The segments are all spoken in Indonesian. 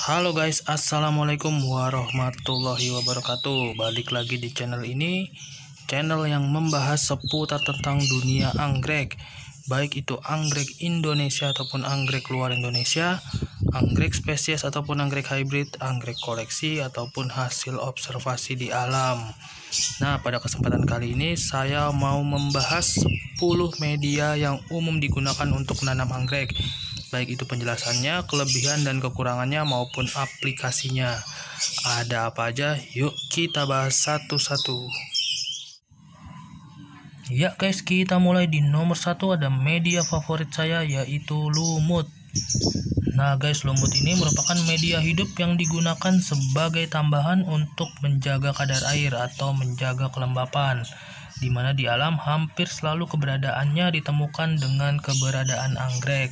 Halo guys, assalamualaikum warahmatullahi wabarakatuh. Balik lagi di channel ini, channel yang membahas seputar tentang dunia anggrek, baik itu anggrek Indonesia ataupun anggrek luar Indonesia, anggrek spesies ataupun anggrek hybrid, anggrek koleksi ataupun hasil observasi di alam. Nah, pada kesempatan kali ini saya mau membahas 10 media yang umum digunakan untuk menanam anggrek, baik itu penjelasannya, kelebihan dan kekurangannya maupun aplikasinya. Ada apa aja? Yuk kita bahas satu-satu. Ya guys, kita mulai di nomor 1. Ada media favorit saya, yaitu lumut. Nah guys, lumut ini merupakan media hidup yang digunakan sebagai tambahan untuk menjaga kadar air atau menjaga kelembapan, di mana di alam hampir selalu keberadaannya ditemukan dengan keberadaan anggrek.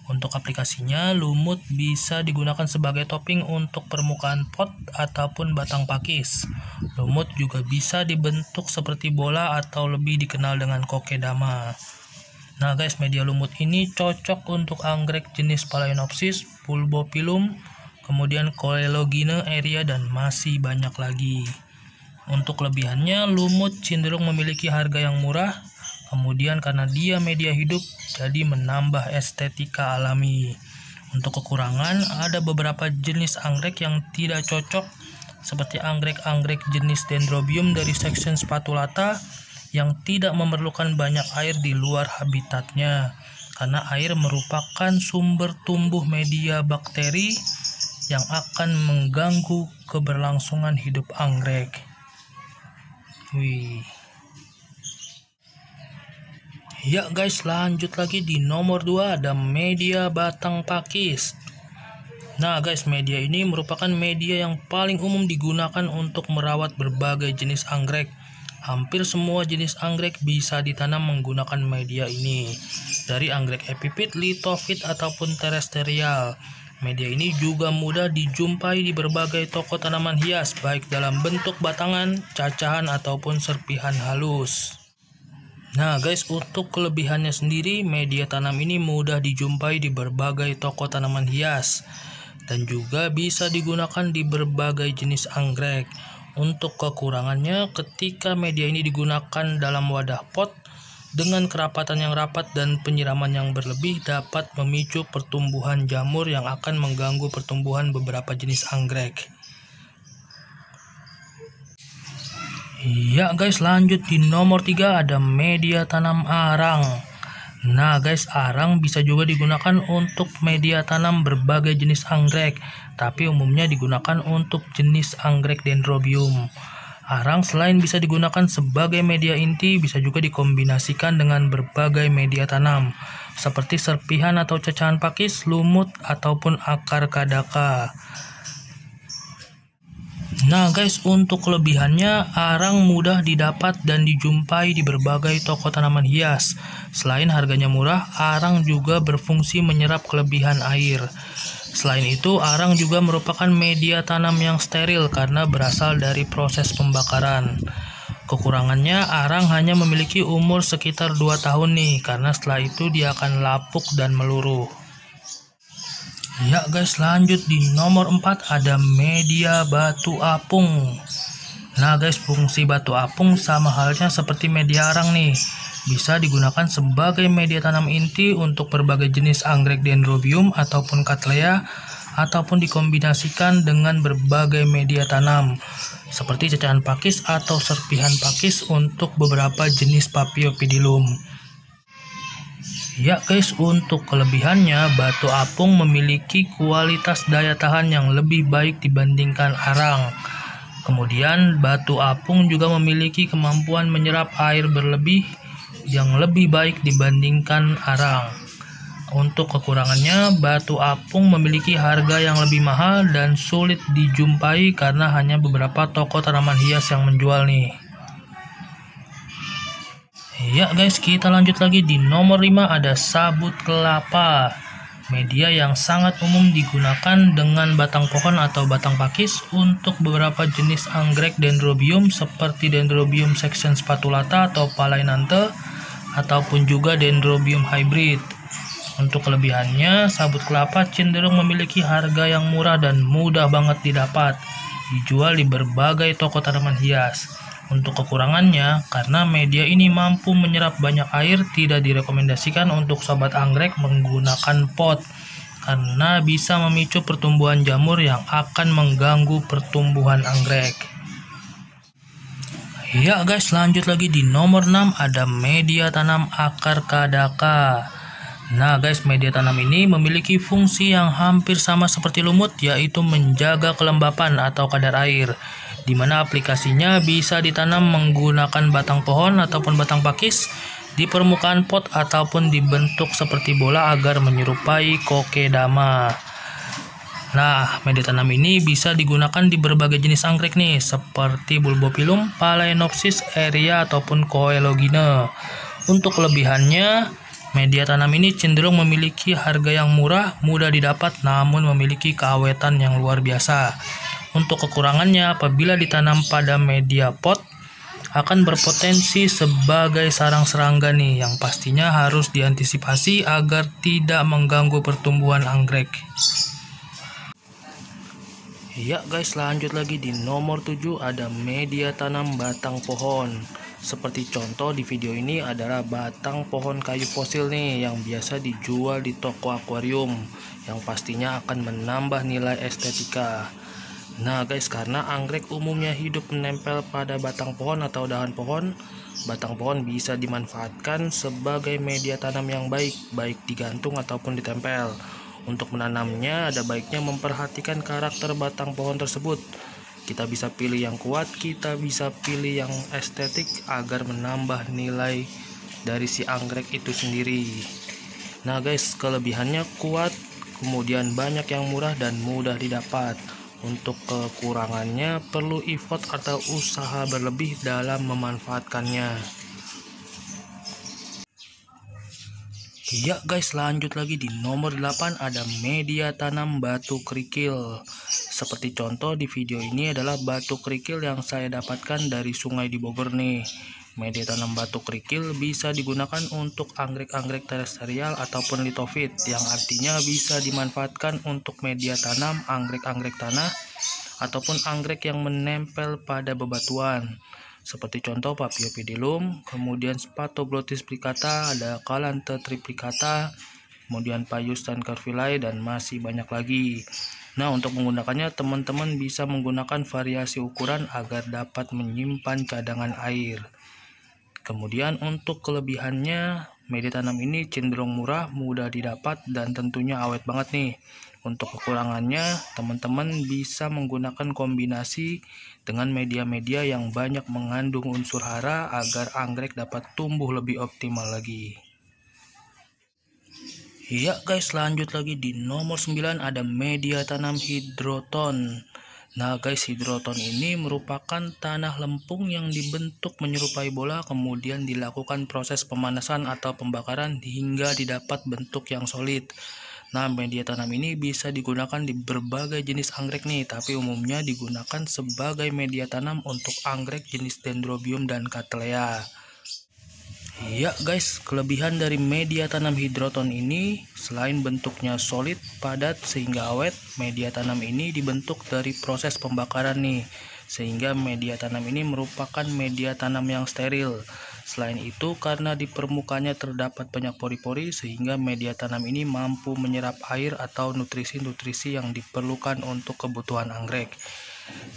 Untuk aplikasinya, lumut bisa digunakan sebagai topping untuk permukaan pot ataupun batang pakis. Lumut juga bisa dibentuk seperti bola atau lebih dikenal dengan kokedama. Nah guys, media lumut ini cocok untuk anggrek jenis Phalaenopsis, Pulbopilum, kemudian Coelogine area, dan masih banyak lagi. Untuk kelebihannya, lumut cenderung memiliki harga yang murah. Kemudian karena dia media hidup, jadi menambah estetika alami. Untuk kekurangan, ada beberapa jenis anggrek yang tidak cocok, seperti anggrek-anggrek jenis Dendrobium dari section Spatulata yang tidak memerlukan banyak air di luar habitatnya, karena air merupakan sumber tumbuh media bakteri yang akan mengganggu keberlangsungan hidup anggrek. Ya guys, lanjut lagi di nomor 2. Ada media batang pakis. Nah guys, media ini merupakan media yang paling umum digunakan untuk merawat berbagai jenis anggrek. Hampir semua jenis anggrek bisa ditanam menggunakan media ini, dari anggrek epipit, litofit, ataupun terestrial. Media ini juga mudah dijumpai di berbagai toko tanaman hias, baik dalam bentuk batangan, cacahan, ataupun serpihan halus. Nah guys, untuk kelebihannya sendiri, media tanam ini mudah dijumpai di berbagai toko tanaman hias dan juga bisa digunakan di berbagai jenis anggrek. Untuk kekurangannya, ketika media ini digunakan dalam wadah pot dengan kerapatan yang rapat dan penyiraman yang berlebih, dapat memicu pertumbuhan jamur yang akan mengganggu pertumbuhan beberapa jenis anggrek. Ya guys, lanjut di nomor 3. Ada media tanam arang. Nah guys, arang bisa juga digunakan untuk media tanam berbagai jenis anggrek, tapi umumnya digunakan untuk jenis anggrek Dendrobium. Arang selain bisa digunakan sebagai media inti, bisa juga dikombinasikan dengan berbagai media tanam, seperti serpihan atau cacahan pakis, lumut, ataupun akar kadaka. Nah guys, untuk kelebihannya, arang mudah didapat dan dijumpai di berbagai toko tanaman hias. Selain harganya murah, arang juga berfungsi menyerap kelebihan air. Selain itu, arang juga merupakan media tanam yang steril karena berasal dari proses pembakaran. Kekurangannya, arang hanya memiliki umur sekitar 2 tahun nih, karena setelah itu dia akan lapuk dan meluruh. Ya guys, lanjut di nomor 4. Ada media batu apung. Nah guys, fungsi batu apung sama halnya seperti media arang nih. Bisa digunakan sebagai media tanam inti untuk berbagai jenis anggrek Dendrobium ataupun Cattleya, ataupun dikombinasikan dengan berbagai media tanam seperti cacahan pakis atau serpihan pakis untuk beberapa jenis Paphiopedilum. Ya guys, untuk kelebihannya, batu apung memiliki kualitas daya tahan yang lebih baik dibandingkan arang. Kemudian batu apung juga memiliki kemampuan menyerap air berlebih yang lebih baik dibandingkan arang. Untuk kekurangannya, batu apung memiliki harga yang lebih mahal dan sulit dijumpai karena hanya beberapa toko tanaman hias yang menjual nih. Ya guys, kita lanjut lagi di nomor 5. Ada sabut kelapa. Media yang sangat umum digunakan dengan batang pohon atau batang pakis untuk beberapa jenis anggrek Dendrobium seperti Dendrobium section Spatulata atau Phalaenanthe, ataupun juga Dendrobium hybrid. Untuk kelebihannya, sabut kelapa cenderung memiliki harga yang murah dan mudah banget didapat, dijual di berbagai toko tanaman hias. Untuk kekurangannya, karena media ini mampu menyerap banyak air, tidak direkomendasikan untuk sobat anggrek menggunakan pot, karena bisa memicu pertumbuhan jamur yang akan mengganggu pertumbuhan anggrek. Ya guys, lanjut lagi di nomor 6 ada media tanam akar kadaka. Nah guys, media tanam ini memiliki fungsi yang hampir sama seperti lumut, yaitu menjaga kelembapan atau kadar air, di mana aplikasinya bisa ditanam menggunakan batang pohon ataupun batang pakis di permukaan pot ataupun dibentuk seperti bola agar menyerupai kokedama. Nah, media tanam ini bisa digunakan di berbagai jenis anggrek nih, seperti Bulbophyllum, Phalaenopsis, Eria, ataupun Coelogine. Untuk kelebihannya, media tanam ini cenderung memiliki harga yang murah, mudah didapat, namun memiliki keawetan yang luar biasa. Untuk kekurangannya, apabila ditanam pada media pot, akan berpotensi sebagai sarang serangga nih, yang pastinya harus diantisipasi agar tidak mengganggu pertumbuhan anggrek. Ya guys, lanjut lagi di nomor 7 ada media tanam batang pohon. Seperti contoh di video ini adalah batang pohon kayu fosil nih, yang biasa dijual di toko akuarium, yang pastinya akan menambah nilai estetika. Nah guys, karena anggrek umumnya hidup menempel pada batang pohon atau dahan pohon, batang pohon bisa dimanfaatkan sebagai media tanam yang baik digantung ataupun ditempel. Untuk menanamnya, ada baiknya memperhatikan karakter batang pohon tersebut. Kita bisa pilih yang kuat, kita bisa pilih yang estetik agar menambah nilai dari si anggrek itu sendiri. Nah guys, kelebihannya kuat, kemudian banyak yang murah dan mudah didapat. Untuk kekurangannya, perlu effort atau usaha berlebih dalam memanfaatkannya. Ya guys, lanjut lagi di nomor 8 ada media tanam batu kerikil. Seperti contoh di video ini adalah batu kerikil yang saya dapatkan dari sungai di Bogor nih. Media tanam batu kerikil bisa digunakan untuk anggrek-anggrek terestrial ataupun litofit, yang artinya bisa dimanfaatkan untuk media tanam anggrek-anggrek tanah ataupun anggrek yang menempel pada bebatuan. Seperti contoh Paphiopedilum, kemudian Spathoglottis plicata, ada Calanthe triplicata, kemudian Paius tancarvillae, dan masih banyak lagi. Nah, untuk menggunakannya teman-teman bisa menggunakan variasi ukuran agar dapat menyimpan cadangan air. Kemudian untuk kelebihannya, media tanam ini cenderung murah, mudah didapat, dan tentunya awet banget nih. Untuk kekurangannya, teman-teman bisa menggunakan kombinasi dengan media-media yang banyak mengandung unsur hara agar anggrek dapat tumbuh lebih optimal lagi. Ya guys, lanjut lagi di nomor 9 ada media tanam hidroton. Nah guys, hidroton ini merupakan tanah lempung yang dibentuk menyerupai bola, kemudian dilakukan proses pemanasan atau pembakaran hingga didapat bentuk yang solid. Nah, media tanam ini bisa digunakan di berbagai jenis anggrek nih, tapi umumnya digunakan sebagai media tanam untuk anggrek jenis Dendrobium dan Cattleya. Ya guys, kelebihan dari media tanam hidroton ini, selain bentuknya solid, padat, sehingga awet, media tanam ini dibentuk dari proses pembakaran nih, sehingga media tanam ini merupakan media tanam yang steril. Selain itu, karena di permukaannya terdapat banyak pori-pori, sehingga media tanam ini mampu menyerap air atau nutrisi-nutrisi yang diperlukan untuk kebutuhan anggrek.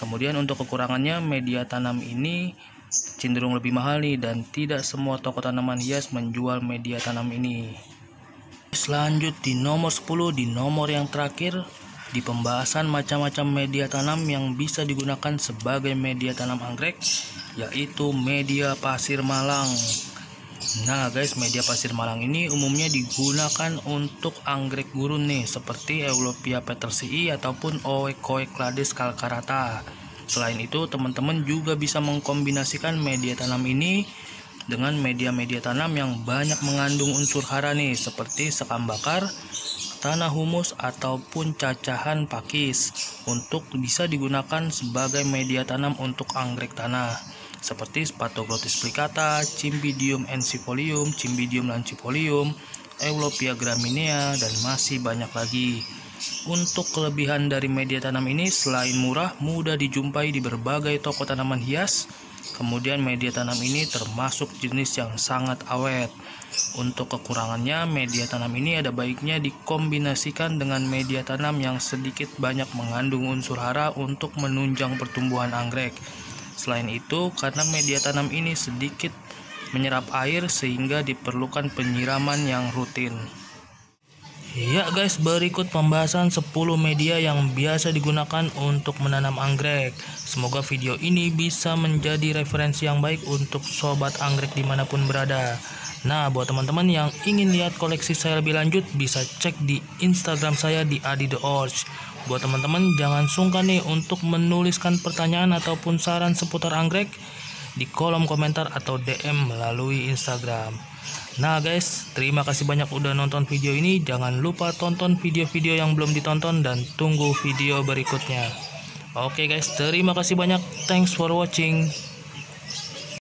Kemudian untuk kekurangannya, media tanam ini cenderung lebih mahal nih, dan tidak semua toko tanaman hias menjual media tanam ini. Selanjut di nomor 10, di nomor yang terakhir, di pembahasan macam-macam media tanam yang bisa digunakan sebagai media tanam anggrek, yaitu media pasir malang. Nah guys, media pasir malang ini umumnya digunakan untuk anggrek gurun nih, seperti Eulopia petersii ataupun Oecoeclades calcarata. Selain itu, teman-teman juga bisa mengkombinasikan media tanam ini dengan media-media tanam yang banyak mengandung unsur hara nih, seperti sekam bakar, tanah humus, ataupun cacahan pakis, untuk bisa digunakan sebagai media tanam untuk anggrek tanah, seperti Spathoglottis plicata, Cymbidium ensipolium, Cymbidium lancifolium, Euphorbia graminea, dan masih banyak lagi. Untuk kelebihan dari media tanam ini, selain murah, mudah dijumpai di berbagai toko tanaman hias. Kemudian media tanam ini termasuk jenis yang sangat awet. Untuk kekurangannya, media tanam ini ada baiknya dikombinasikan dengan media tanam yang sedikit banyak mengandung unsur hara untuk menunjang pertumbuhan anggrek. Selain itu, karena media tanam ini sedikit menyerap air sehingga diperlukan penyiraman yang rutin. Ya guys, berikut pembahasan 10 media yang biasa digunakan untuk menanam anggrek. Semoga video ini bisa menjadi referensi yang baik untuk sobat anggrek dimanapun berada. Nah, buat teman-teman yang ingin lihat koleksi saya lebih lanjut, bisa cek di Instagram saya di Adi The Orch. Buat teman-teman jangan sungkan nih untuk menuliskan pertanyaan ataupun saran seputar anggrek di kolom komentar atau DM melalui Instagram. Nah guys, terima kasih banyak udah nonton video ini. Jangan lupa tonton video-video yang belum ditonton dan tunggu video berikutnya. Oke guys, terima kasih banyak. Thanks for watching.